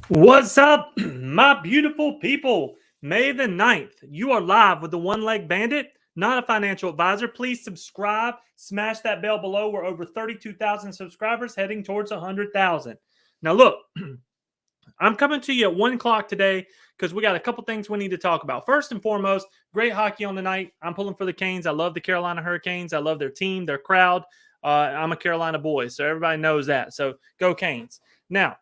What's up, my beautiful people? May the 9th, you are live with the One Leg Bandit, not a financial advisor. Please subscribe, smash that bell below. We're over 32,000 subscribers, heading towards 100,000. Now, look, I'm coming to you at 1 o'clock today because we got a couple things we need to talk about. First and foremost, great hockey on the night. I'm pulling for the Canes. I love the Carolina Hurricanes. I love their team, their crowd. I'm a Carolina boy, so everybody knows that. So go Canes. Now,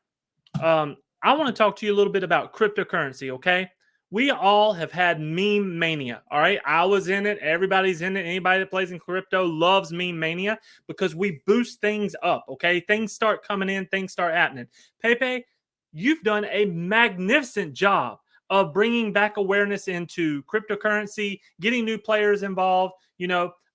I want to talk to you a little bit about cryptocurrency, okay? We all have had meme mania, all right? I was in it. Everybody's in it. Anybody that plays in crypto loves meme mania because we boost things up, okay? Things start coming in, things start happening. Pepe, you've done a magnificent job of bringing back awareness into cryptocurrency, getting new players involved.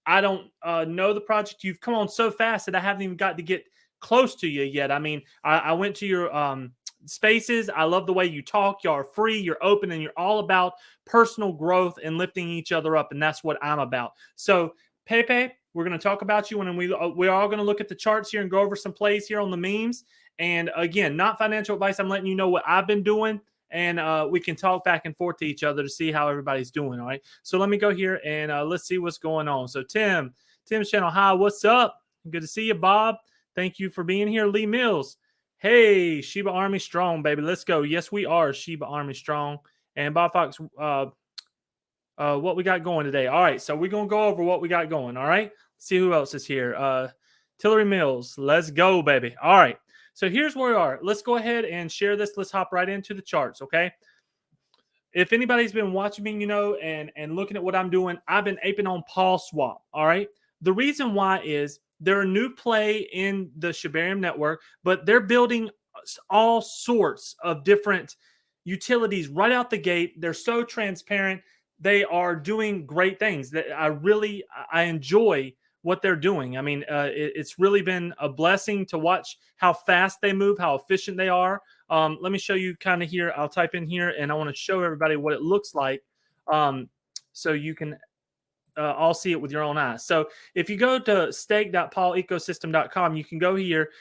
I don't know the project. You've come on so fast that I haven't even got to get close to you yet. I mean, I went to your spaces. I love the way you talk. Y'all are free, you're open, and you're all about personal growth and lifting each other up. And that's what I'm about. So, Pepe, we're going to talk about you, and we're all going to look at the charts here and go over some plays here on the memes. And again, not financial advice. I'm letting you know what I've been doing, and we can talk back and forth to each other to see how everybody's doing. All right. So let me go here and let's see what's going on. So Tim's channel. Hi, what's up? Good to see you, Bob. Thank you for being here, Lee Mills. Hey, Sheba Army strong, baby. Let's go. Yes, we are Sheba Army strong. And Bob Fox, what we got going today. All right, so we're going to go over what we got going, all right? Let's see who else is here. Tillery Mills, let's go, baby. All right, so here's where we are. Let's go ahead and share this. Let's hop right into the charts, okay? If anybody's been watching me, and looking at what I'm doing, I've been aping on Paul Swap, all right? The reason why is they're a new play in the Shibarium network, but they're building all sorts of different utilities right out the gate. They're so transparent. They are doing great things. That I enjoy what they're doing. I mean, it's really been a blessing to watch how fast they move, how efficient they are. Let me show you kind of here. I'll type in here, and I want to show everybody what it looks like, so you can all see it with your own eyes. So if you go to stake.paulecosystem.com, you can go here.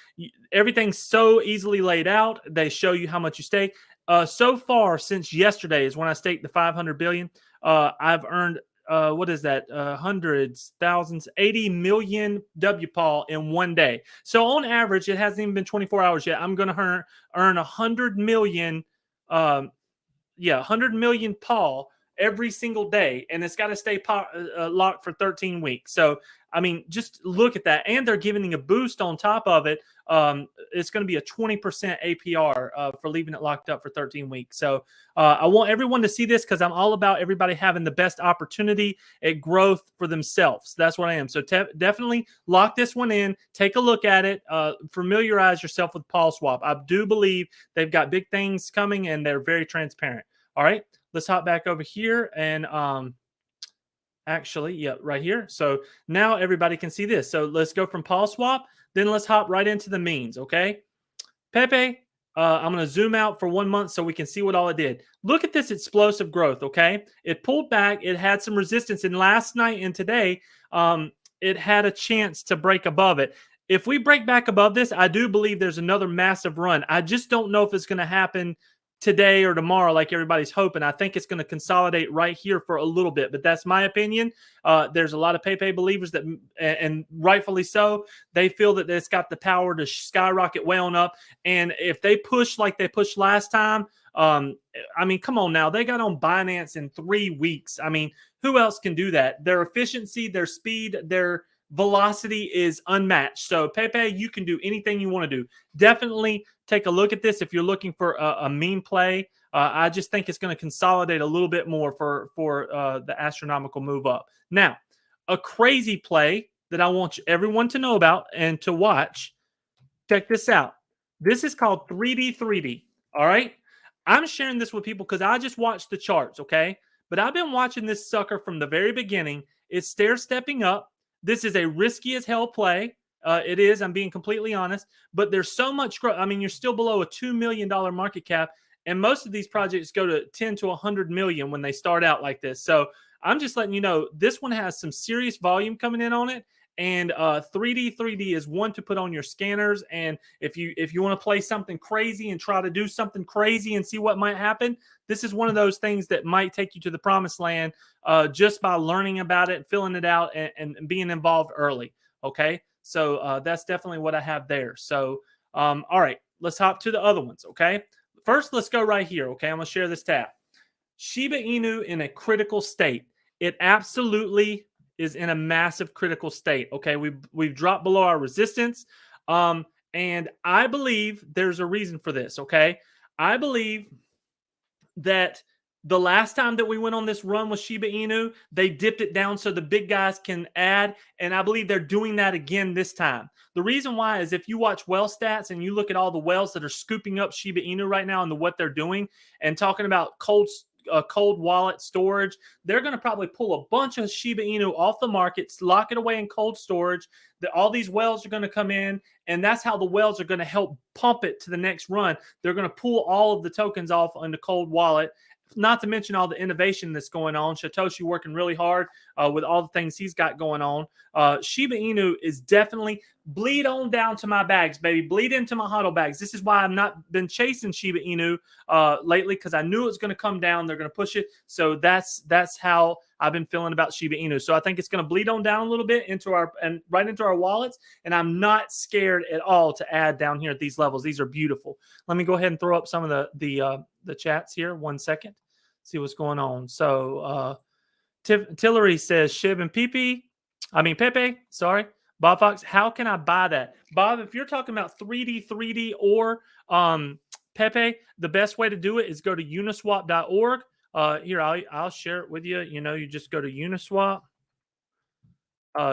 Everything's so easily laid out. They show you how much you stake. So far, since yesterday is when I staked the 500 billion, I've earned, what is that? Hundreds, thousands, 80 million WPAL in one day. So on average, it hasn't even been 24 hours yet. I'm going to earn 100 million, 100 million PAL every single day, and it's got to stay locked for 13 weeks. So, I mean, just look at that. And they're giving a boost on top of it. It's going to be a 20% APR for leaving it locked up for 13 weeks. So I want everyone to see this because I'm all about everybody having the best opportunity at growth for themselves. That's what I am. So definitely lock this one in. Take a look at it. Familiarize yourself with Paul Swap. I do believe they've got big things coming, and they're very transparent. All right. Let's hop back over here and right here. So now everybody can see this. So let's go from Paul Swap. Then let's hop right into the means, okay? Pepe, I'm going to zoom out for 1 month so we can see what all it did. Look at this explosive growth, okay? It pulled back. It had some resistance. And last night and today, it had a chance to break above it. If we break back above this, I do believe there's another massive run. I just don't know if it's going to happen today or tomorrow like everybody's hoping. I think it's going to consolidate right here for a little bit, but that's my opinion. There's a lot of Pepe believers that, and rightfully so, they feel that it's got the power to skyrocket way on up. And if they push like they pushed last time, I mean, come on now. They got on Binance in 3 weeks. I mean, who else can do that? Their efficiency, their speed, their velocity is unmatched. So Pepe, you can do anything you want to do. Definitely take a look at this if you're looking for a meme play. I just think it's going to consolidate a little bit more for the astronomical move up. Now, a crazy play that I want everyone to know about and to watch. Check this out. This is called 3D. All right. I'm sharing this with people because I just watched the charts. Okay. But I've been watching this sucker from the very beginning. It's stair stepping up. This is a risky as hell play. It is. I'm being completely honest. But there's so much growth. I mean, you're still below a $2 million market cap. And most of these projects go to 10 to 100 million when they start out like this. So I'm just letting you know, this one has some serious volume coming in on it. And 3D is one to put on your scanners. And if you want to play something crazy and try to do something crazy and see what might happen, this is one of those things that might take you to the promised land just by learning about it, filling it out, and being involved early. Okay, so that's definitely what I have there. So all right, let's hop to the other ones. Okay, first let's go right here. Okay, I'm gonna share this tab. Shiba Inu in a critical state. It absolutely is in a massive critical state. Okay, we've dropped below our resistance, and I believe there's a reason for this. Okay, I believe that the last time that we went on this run with Shiba Inu, they dipped it down so the big guys can add, and I believe they're doing that again this time. The reason why is if you watch whale stats and you look at all the whales that are scooping up Shiba Inu right now and what they're doing and talking about cold wallet storage, they're going to probably pull a bunch of Shiba Inu off the market, lock it away in cold storage. All these whales are going to come in, and that's how the whales are going to help pump it to the next run. They're going to pull all of the tokens off on the cold wallet. Not to mention all the innovation that's going on. Satoshi working really hard with all the things he's got going on. Shiba Inu is definitely bleed on down to my bags, baby. Bleed into my HODL bags. This is why I've not been chasing Shiba Inu lately, because I knew it was going to come down. They're going to push it. So that's how I've been feeling about Shiba Inu. So I think it's going to bleed on down a little bit right into our wallets. And I'm not scared at all to add down here at these levels. These are beautiful. Let me go ahead and throw up some of the chats here. 1 second. See what's going on. So Tillery says Shib and Pepe, sorry. Bob Fox, how can I buy that? Bob, if you're talking about 3D or Pepe, the best way to do it is go to uniswap.org. Here, I'll share it with you. You know, you just go to Uniswap.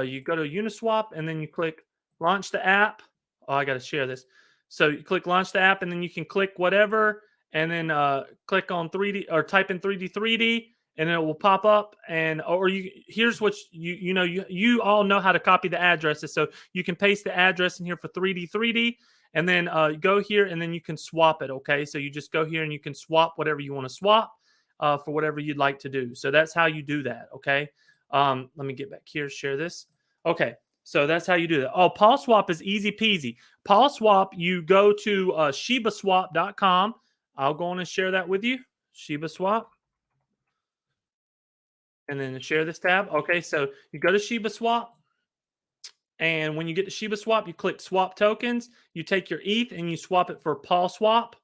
You go to Uniswap and then you click launch the app. Oh, I got to share this. So you click launch the app and then you can click whatever and then click on 3D or type in 3D and it will pop up. And or here's what you all know how to copy the addresses. So you can paste the address in here for 3D and then go here and then you can swap it. Okay, so you just go here and you can swap whatever you want to swap for whatever you'd like to do. So that's how you do that. Okay, let me get back here, share this. Okay, so that's how you do that. Oh, Paul Swap is easy peasy. Paul Swap, you go to shibaswap.com. I'll go on and share that with you. Shibaswap. And then share this tab. Okay, so you go to Shibaswap. And when you get to Shibaswap, you click swap tokens. You take your ETH and you swap it for Paul Swap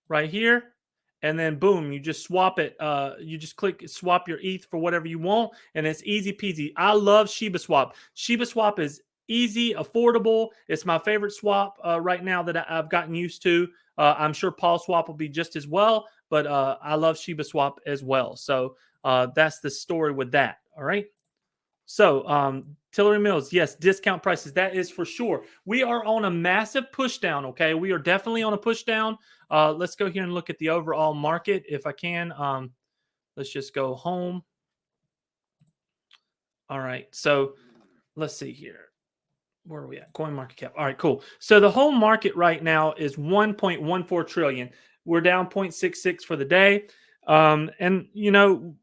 right here. And then boom, you just swap it. You just click swap your ETH for whatever you want. And it's easy peasy. I love Shibaswap. Shibaswap is easy, affordable. It's my favorite swap right now that I've gotten used to. I'm sure Paul Swap will be just as well, but I love Shibaswap as well. So that's the story with that. All right. So Tillery Mills, yes, discount prices. That is for sure. We are on a massive push down. Okay. We are definitely on a push down. Let's go here and look at the overall market if I can. Let's just go home. All right. So let's see here. Where are we at? Coin market cap. All right, cool. So the whole market right now is 1.14 trillion. We're down 0.66 for the day. And you know,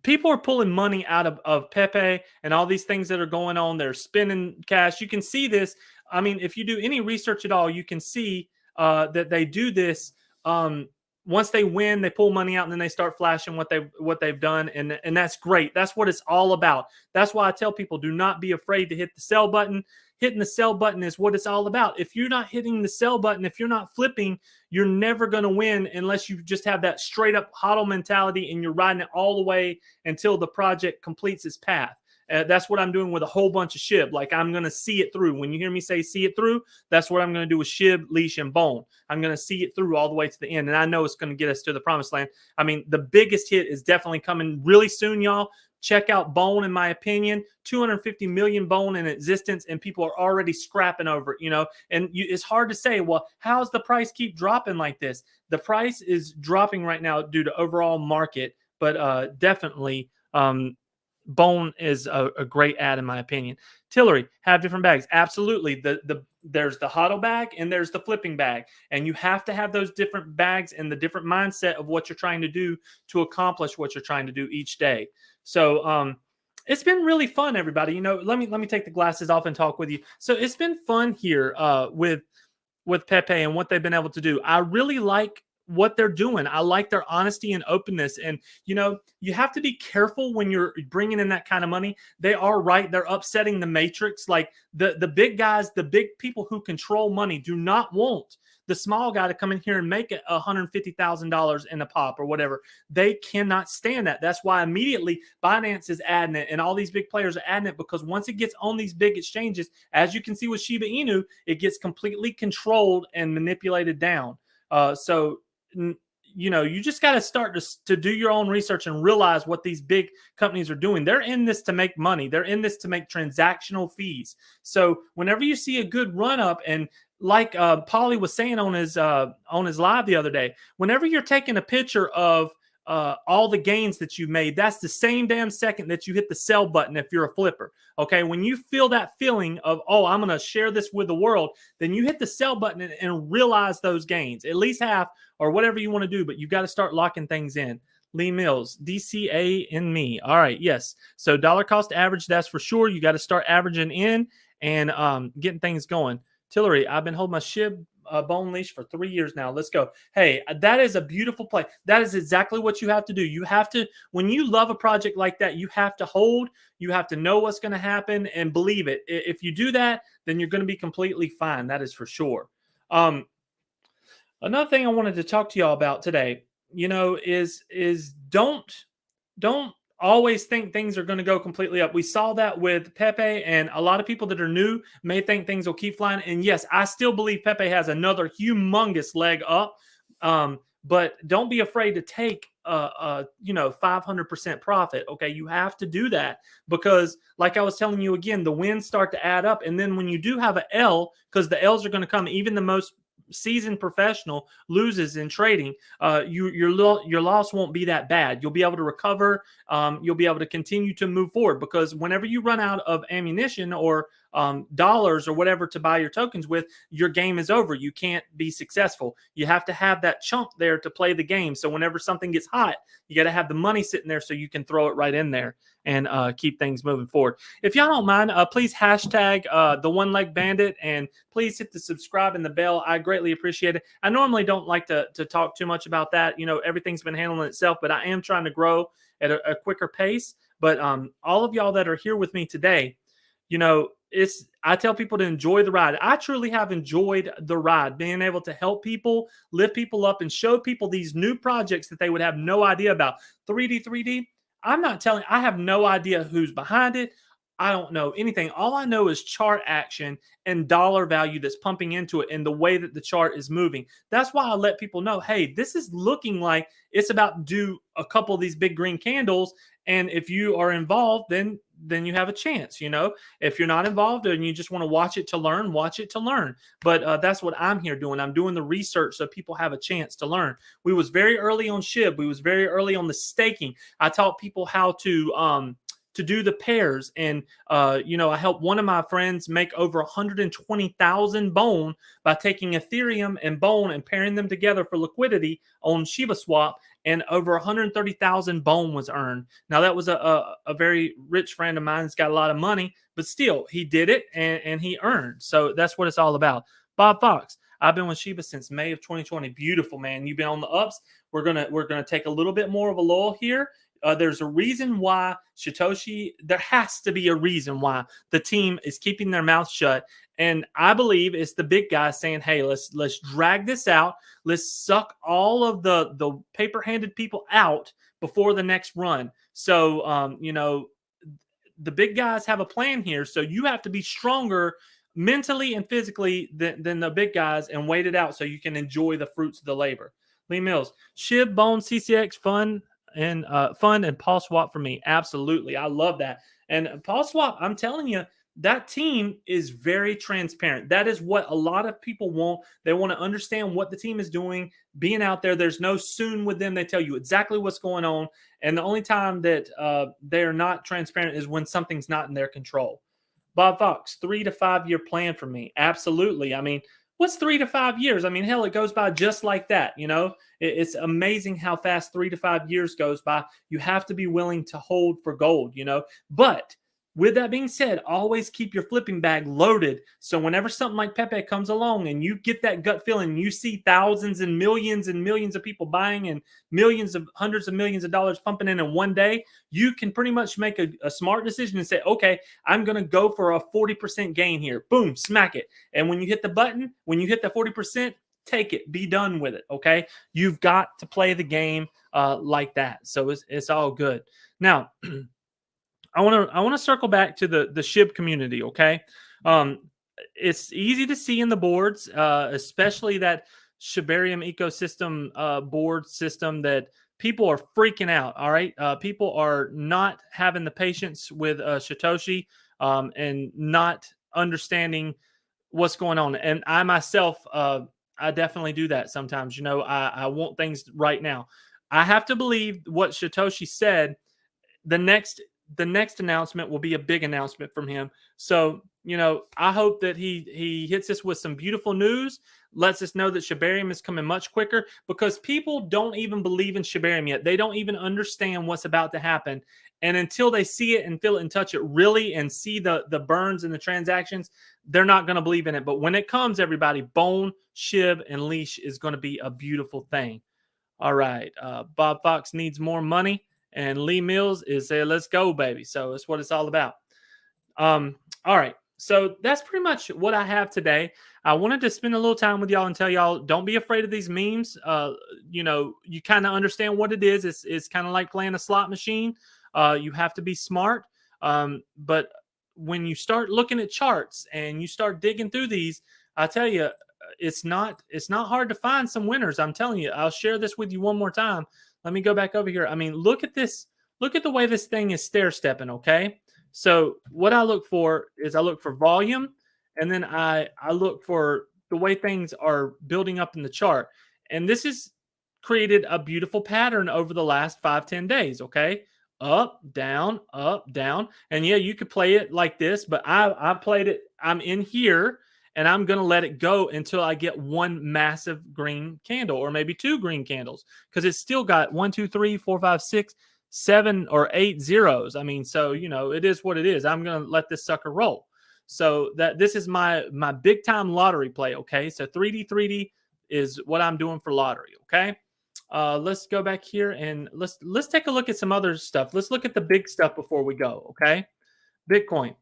people are pulling money out of Pepe and all these things that are going on. They're spending cash. You can see this. I mean, if you do any research at all, you can see that they do this. Once they win, they pull money out and then they start flashing what they've done, and that's great. That's what it's all about. That's why I tell people, do not be afraid to hit the sell button. Hitting the sell button is what it's all about. If you're not hitting the sell button, if you're not flipping, you're never going to win unless you just have that straight up HODL mentality and you're riding it all the way until the project completes its path. That's what I'm doing with a whole bunch of SHIB. Like, I'm going to see it through. When you hear me say see it through, that's what I'm going to do with SHIB, leash, and bone. I'm going to see it through all the way to the end. And I know it's going to get us to the promised land. I mean, the biggest hit is definitely coming really soon, y'all. Check out bone, in my opinion. 250 million bone in existence, and people are already scrapping over it, you know. And it's hard to say, well, how's the price keep dropping like this? The price is dropping right now due to overall market, but definitely bone is a great ad in my opinion. Tillery, have different bags. Absolutely. There's the HODL bag and there's the flipping bag. And you have to have those different bags and the different mindset of what you're trying to do to accomplish what you're trying to do each day. So It's been really fun, everybody. Let me take the glasses off and talk with you. So it's been fun here with Pepe and what they've been able to do. I really like what they're doing. I like their honesty and openness. And, you have to be careful when you're bringing in that kind of money. They are right. They're upsetting the matrix. Like the big guys, the big people who control money do not want the small guy to come in here and make it $150,000 in a pop or whatever. They cannot stand that. That's why immediately Binance is adding it and all these big players are adding it, because once it gets on these big exchanges, as you can see with Shiba Inu, it gets completely controlled and manipulated down. You just got to start to do your own research and realize what these big companies are doing. They're in this to make money. They're in this to make transactional fees. So whenever you see a good run up, and like Paulie was saying on his live the other day, whenever you're taking a picture of all the gains that you made, that's the same damn second that you hit the sell button if you're a flipper. Okay, when you feel that feeling of, oh, I'm going to share this with the world, then you hit the sell button and realize those gains, at least half or whatever you want to do, but you got to start locking things in. Lee Mills, DCA in me. All right, yes. So dollar cost average, that's for sure. You got to start averaging in and getting things going. Tillery, I've been holding my SHIB bone leash for 3 years now. Let's go. Hey, that is a beautiful play. That is exactly what you have to do. You have to, when you love a project like that, you have to hold, you have to know what's going to happen and believe it. If you do that, then you're going to be completely fine. That is for sure. Another thing I wanted to talk to y'all about today, is don't always think things are going to go completely up. We saw that with Pepe, and a lot of people that are new may think things will keep flying. And yes, I still believe Pepe has another humongous leg up. But don't be afraid to take 500% profit. Okay, you have to do that, because like I was telling you again, the wins start to add up, and then when you do have an L, because the L's are going to come, even the most seasoned professional loses in trading, your loss won't be that bad. You'll be able to recover. You'll be able to continue to move forward, because whenever you run out of ammunition or dollars or whatever to buy your tokens with, your game is over. You can't be successful. You have to have that chunk there to play the game. So whenever something gets hot, you got to have the money sitting there so you can throw it right in there and keep things moving forward. If y'all don't mind, please hashtag the One Leg Bandit, and please hit the subscribe and the bell. I greatly appreciate it. I normally don't like to talk too much about that. Everything's been handling itself, but I am trying to grow at a quicker pace. But all of y'all that are here with me today, I tell people to enjoy the ride. I truly have enjoyed the ride, being able to help people, lift people up, and show people these new projects that they would have no idea about. 3D. I have no idea who's behind it. I don't know anything. All I know is chart action and dollar value that's pumping into it and the way that the chart is moving. That's why I let people know, hey, this is looking like it's about to do a couple of these big green candles. And if you are involved, then you have a chance. If you're not involved and you just want to watch it to learn, watch it to learn. But that's what I'm here doing. I'm doing the research so people have a chance to learn. We was very early on SHIB. We was very early on the staking. I taught people how to do the pairs. And, I helped one of my friends make over 120,000 bone by taking Ethereum and bone and pairing them together for liquidity on Shiba Swap. And over 130,000 bone was earned. Now, that was a very rich friend of mine that's got a lot of money, but still, he did it and he earned. So that's what it's all about. Bob Fox, I've been with Shiba since May of 2020. Beautiful, man. You've been on the ups. We're gonna take a little bit more of a lull here. There's a reason why there has to be a reason why the team is keeping their mouth shut. And I believe it's the big guys saying, hey, let's drag this out. Let's suck all of the paper-handed people out before the next run. So, the big guys have a plan here. So you have to be stronger mentally and physically than the big guys and wait it out so you can enjoy the fruits of the labor. Lee Mills, SHIB, Bone, CCX, fun and Paul Swap for me. Absolutely. I love that. And Paul Swap, I'm telling you, that team is very transparent. That is what a lot of people want. They want to understand what the team is doing, being out there. There's no soon with them. They tell you exactly what's going on. And the only time that they're not transparent is when something's not in their control. Bob Fox, 3 to 5 year plan for me. Absolutely. I mean, What's 3 to 5 years? I mean, hell, it goes by just like that. It's amazing how fast 3 to 5 years goes by. You have to be willing to hold for gold. But with that being said, always keep your flipping bag loaded. So whenever something like Pepe comes along and you get that gut feeling, you see thousands and millions of people buying and millions of hundreds of millions of dollars pumping in one day, you can pretty much make a smart decision and say, okay, I'm going to go for a 40% gain here. Boom, smack it. And when you hit the button, when you hit the 40%, take it, be done with it. Okay. You've got to play the game like that. So it's all good. Now, I want to circle back to the SHIB community. Okay. Um, it's easy to see in the boards, especially that Shibarium ecosystem board system, that people are freaking out. All right. People are not having the patience with Satoshi and not understanding what's going on. And I myself, I definitely do that sometimes. I want things right now. I have to believe what Satoshi said. The next announcement will be a big announcement from him. So, I hope that he hits us with some beautiful news, lets us know that Shibarium is coming much quicker, because people don't even believe in Shibarium yet. They don't even understand what's about to happen. And until they see it and feel it and touch it really and see the burns and the transactions, they're not going to believe in it. But when it comes, everybody, Bone, Shib, and Leash is going to be a beautiful thing. All right. Bob Fox needs more money, and Lee Mills is saying, let's go, baby. So that's what it's all about. All right. So that's pretty much what I have today. I wanted to spend a little time with y'all and tell y'all, don't be afraid of these memes. You kind of understand what it is. It's kind of like playing a slot machine. You have to be smart. But when you start looking at charts and you start digging through these, I tell you, it's not hard to find some winners. I'm telling you. I'll share this with you one more time. Let me go back over here. I mean, look at this. Look at the way this thing is stair stepping. Okay. So what I look for is I look for volume, and then I look for the way things are building up in the chart. And this has created a beautiful pattern over the last 5-10 days. Okay. Up, down, up, down. And yeah, you could play it like this, but I played it. I'm in here, and I'm going to let it go until I get one massive green candle, or maybe two green candles, because it's still got 1, 2, 3, 4, 5, 6, 7 or 8 zeros. I mean, so it is what it is. I'm going to let this sucker roll. So that this is my big time lottery play. Okay, so 3D is what I'm doing for lottery. Okay, let's go back here and let's take a look at some other stuff. Let's look at the big stuff before we go. Okay, Bitcoin.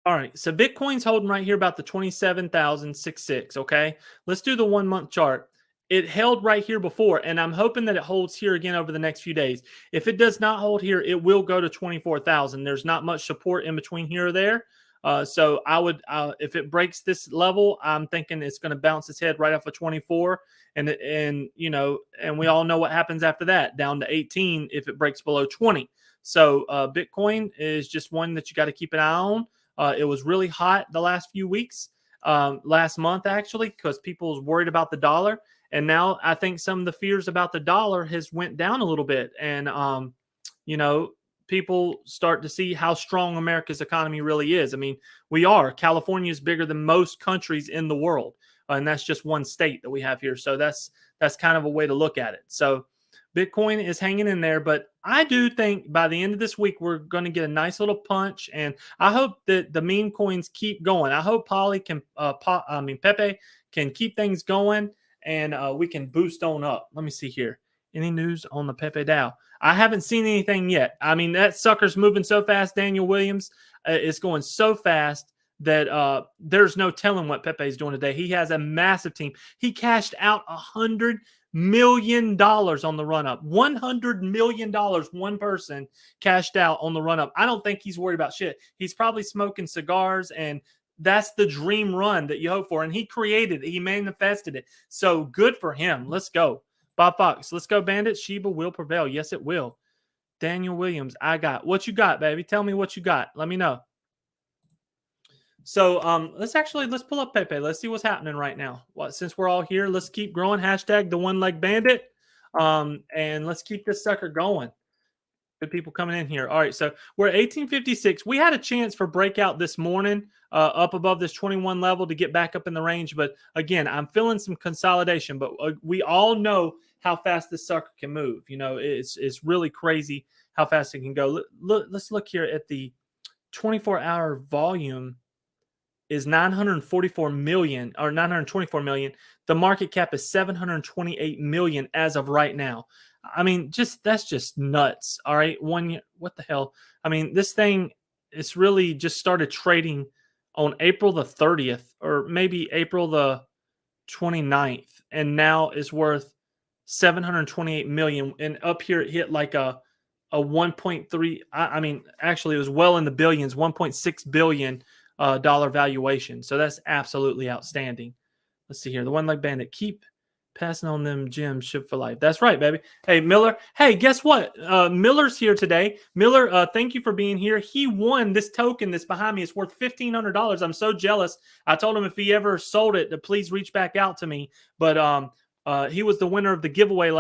All right, so Bitcoin's holding right here about the 27,066. Okay, let's do the 1 month chart. It held right here before, and I'm hoping that it holds here again over the next few days. If it does not hold here, it will go to 24,000. There's not much support in between here or there. So I would, if it breaks this level, I'm thinking it's going to bounce its head right off of 24, and we all know what happens after that, down to 18 if it breaks below 20. So Bitcoin is just one that you got to keep an eye on. It was really hot the last few weeks, last month actually, because people was worried about the dollar. And now I think some of the fears about the dollar has went down a little bit. And, people start to see how strong America's economy really is. I mean, California is bigger than most countries in the world. And that's just one state that we have here. So that's kind of a way to look at it. So Bitcoin is hanging in there, but I do think by the end of this week, we're going to get a nice little punch. And I hope that the meme coins keep going. I hope Pepe can keep things going, and we can boost on up. Let me see here. Any news on the Pepe Dow? I haven't seen anything yet. I mean, that sucker's moving so fast. Daniel Williams is going so fast that there's no telling what Pepe's doing today. He has a massive team. He cashed out $100 million on the run up. $100 million. One person cashed out on the run up. I don't think he's worried about shit. He's probably smoking cigars, and that's the dream run that you hope for. And he created it. He manifested it. So good for him. Let's go. Bob Fox, let's go, Bandits. Sheba will prevail. Yes, it will. Daniel Williams, I got. What you got, baby? Tell me what you got. Let me know. So let's pull up Pepe. Let's see what's happening right now. Since we're all here, let's keep growing. Hashtag the one leg bandit. And let's keep this sucker going. Good people coming in here. All right, so we're at 1856. We had a chance for breakout this morning up above this 21 level to get back up in the range. But again, I'm feeling some consolidation. But we all know how fast this sucker can move. You know, it's really crazy how fast it can go. Let's look here at the 24-hour volume is 944 million or 924 million. The market cap is 728 million as of right now. I mean, that's just nuts. All right. 1 year. What the hell? I mean, this thing, it's really just started trading on April the 30th or maybe April the 29th. And now is worth 728 million. And up here, it hit like a 1.3. I mean, actually, it was well in the billions, 1.6 billion dollar valuation. So that's absolutely outstanding. Let's see here. The one leg bandit. Keep passing on them gems, ship for life. That's right, baby. Hey, Miller. Hey, guess what? Miller's here today. Miller, thank you for being here. He won this token that's behind me. It's worth $1,500. I'm so jealous. I told him if he ever sold it, to please reach back out to me. But he was the winner of the giveaway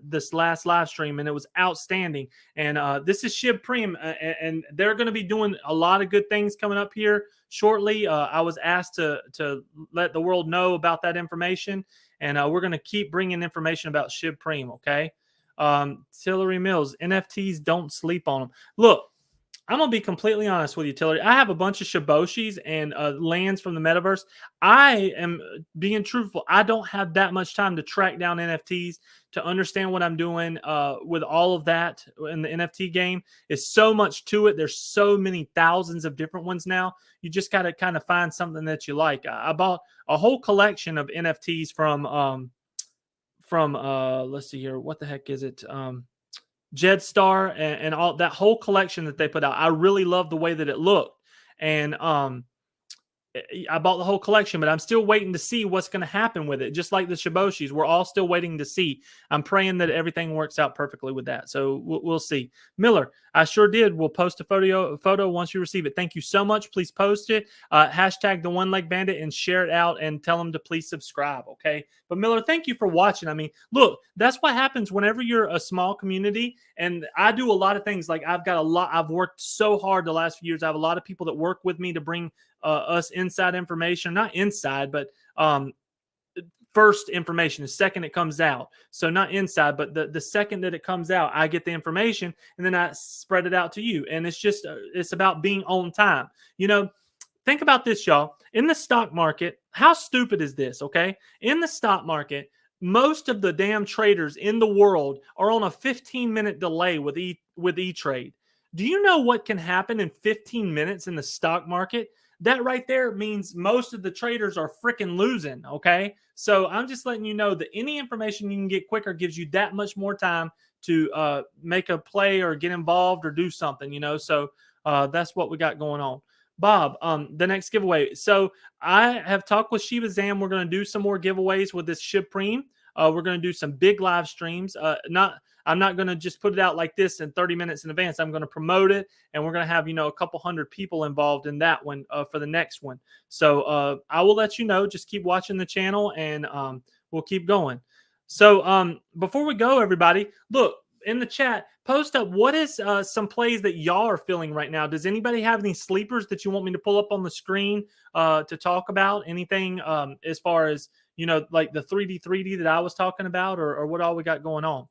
this last live stream, and it was outstanding. And this is Shib Preem, and they're going to be doing a lot of good things coming up here shortly. I was asked to let the world know about that information, and we're going to keep bringing information about Shib Preem, okay? Tillery Mills, NFTs, don't sleep on them. Look, I'm going to be completely honest with you, Tillery. I have a bunch of Shiboshis and lands from the metaverse. I am being truthful. I don't have that much time to track down NFTs, to understand what I'm doing with all of that in the NFT game. It's so much to it. There's so many thousands of different ones now. You just got to kind of find something that you like. I bought a whole collection of NFTs from let's see here. What the heck is it? Jedstar and all that whole collection that they put out. I really love the way that it looked. And I bought the whole collection, but I'm still waiting to see what's going to happen with it. Just like the Shiboshis, we're all still waiting to see. I'm praying that everything works out perfectly with that. So we'll see. Miller, I sure did. We'll post a photo once you receive it. Thank you so much. Please post it. Hashtag the One Leg Bandit and share it out and tell them to please subscribe. Okay. But Miller, thank you for watching. I mean, look, that's what happens whenever you're a small community. And I do a lot of things. Like I've worked so hard the last few years. I have a lot of people that work with me to bring us inside information, not inside, but first information. The second it comes out, so not inside, but the second that it comes out, I get the information and then I spread it out to you. And it's just it's about being on time. You know, think about this, y'all. In the stock market, how stupid is this? Okay, in the stock market, most of the damn traders in the world are on a 15-minute delay with E-Trade. Do you know what can happen in 15 minutes in the stock market? That right there means most of the traders are freaking losing, okay? So I'm just letting you know that any information you can get quicker gives you that much more time to make a play or get involved or do something, you know? So that's what we got going on. Bob, the next giveaway. So I have talked with Shiba Zam. We're going to do some more giveaways with this Shib Preem. We're going to do some big live streams. I'm not going to just put it out like this in 30 minutes in advance. I'm going to promote it, and we're going to have, you know, a couple hundred people involved in that one for the next one. So I will let you know. Just keep watching the channel, and we'll keep going. So before we go, everybody, look in the chat. Post up what is some plays that y'all are feeling right now. Does anybody have any sleepers that you want me to pull up on the screen to talk about? Anything as far as, you know, like the 3D that I was talking about, or what all we got going on?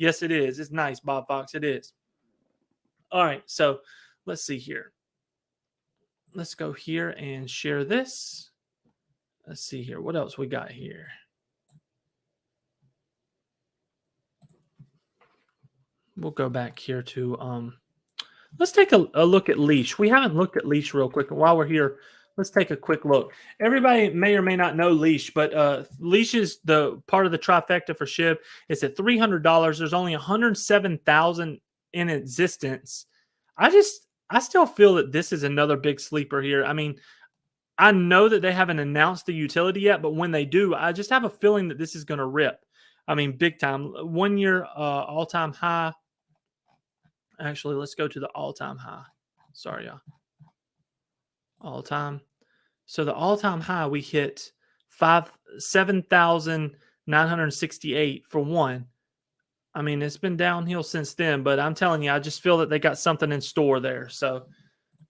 Yes, it is. It's nice, Bob Fox. It is. All right. So let's see here. Let's go here and share this. Let's see here. What else we got here? We'll go back here to let's take a look at Leash. We haven't looked at Leash real quick. And while we're here, let's take a quick look. Everybody may or may not know Leash, but Leash is the part of the trifecta for Shib. It's at $300. There's only 107,000 in existence. I still feel that this is another big sleeper here. I mean, I know that they haven't announced the utility yet, but when they do, I just have a feeling that this is going to rip. I mean, big time. 1 year all-time high. Actually, let's go to the all-time high. Sorry, y'all. All-time. So the all-time high, we hit 7,968 for one. I mean, it's been downhill since then, but I'm telling you, I just feel that they got something in store there. So,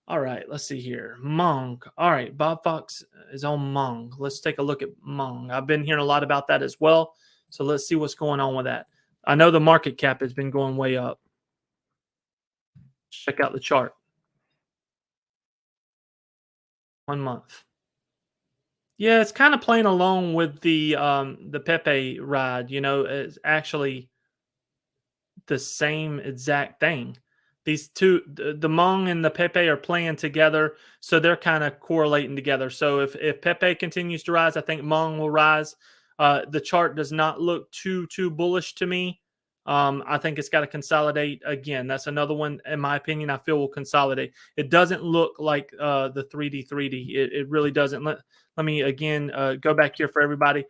all right, let's see here. Mong. All right, Bob Fox is on Mong. Let's take a look at Mong. I've been hearing a lot about that as well. So let's see what's going on with that. I know the market cap has been going way up. Check out the chart. 1 month. Yeah, it's kind of playing along with the Pepe ride. You know, it's actually the same exact thing. These two, the Hmong and the Pepe, are playing together, so they're kind of correlating together. So if Pepe continues to rise, I think Hmong will rise. The chart does not look too bullish to me. I think it's got to consolidate again. That's another one, in my opinion, I feel will consolidate. It doesn't look like the 3D. It really doesn't. Let me again go back here for everybody.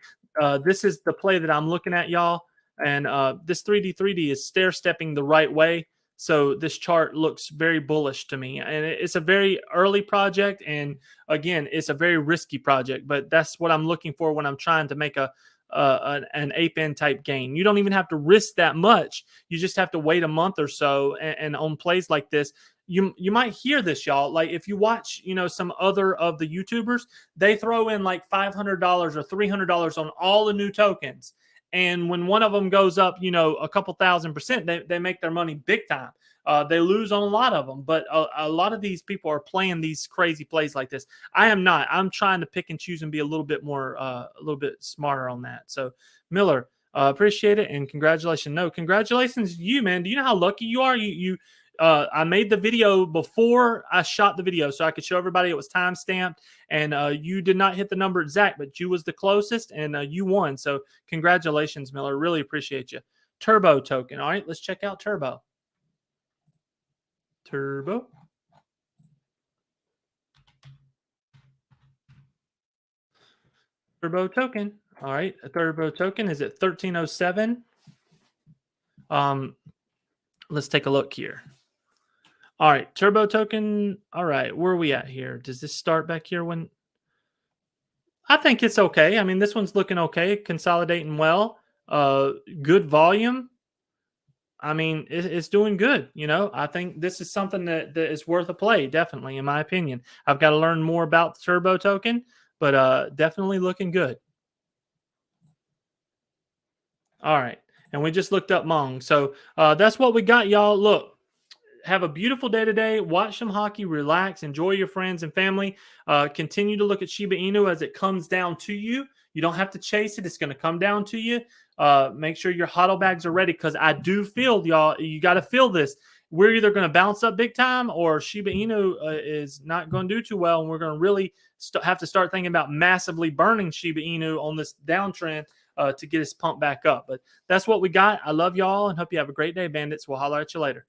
This is the play that I'm looking at, y'all. And this 3D is stair stepping the right way. So this chart looks very bullish to me. And it's a very early project. And again, it's a very risky project. But that's what I'm looking for when I'm trying to make an ape in type gain. You don't even have to risk that much. You just have to wait a month or so. And on plays like this, you might hear this, y'all. Like if you watch, some other of the YouTubers, they throw in like $500 or $300 on all the new tokens. And when one of them goes up, a couple thousand%, they make their money big time. They lose on a lot of them, but a lot of these people are playing these crazy plays like this. I am not. I'm trying to pick and choose and be a little bit more, a little bit smarter on that. So, Miller, appreciate it and congratulations. No, congratulations to you, man. Do you know how lucky you are? I made the video before I shot the video so I could show everybody it was time stamped, and you did not hit the number exact, but you was the closest, and you won. So congratulations, Miller. Really appreciate you. Turbo token. All right, let's check out Turbo. Turbo. Turbo token. All right, a Turbo token is at 1307. Let's take a look here. All right, Turbo token. All right, where are we at here? Does this start back here when? I think it's okay. I mean, this one's looking okay, consolidating well. Good volume. I mean, it's doing good. I think this is something that is worth a play, definitely, in my opinion. I've got to learn more about the Turbo token, but definitely looking good. All right, and we just looked up Hmong. So that's what we got, y'all. Look. Have a beautiful day today. Watch some hockey, relax, enjoy your friends and family. Continue to look at Shiba Inu as it comes down to you. You don't have to chase it. It's going to come down to you. Make sure your hodl bags are ready because I do feel, y'all, you got to feel this. We're either going to bounce up big time or Shiba Inu is not going to do too well. And we're going to really have to start thinking about massively burning Shiba Inu on this downtrend to get us pumped back up. But that's what we got. I love y'all and hope you have a great day, Bandits. We'll holler at you later.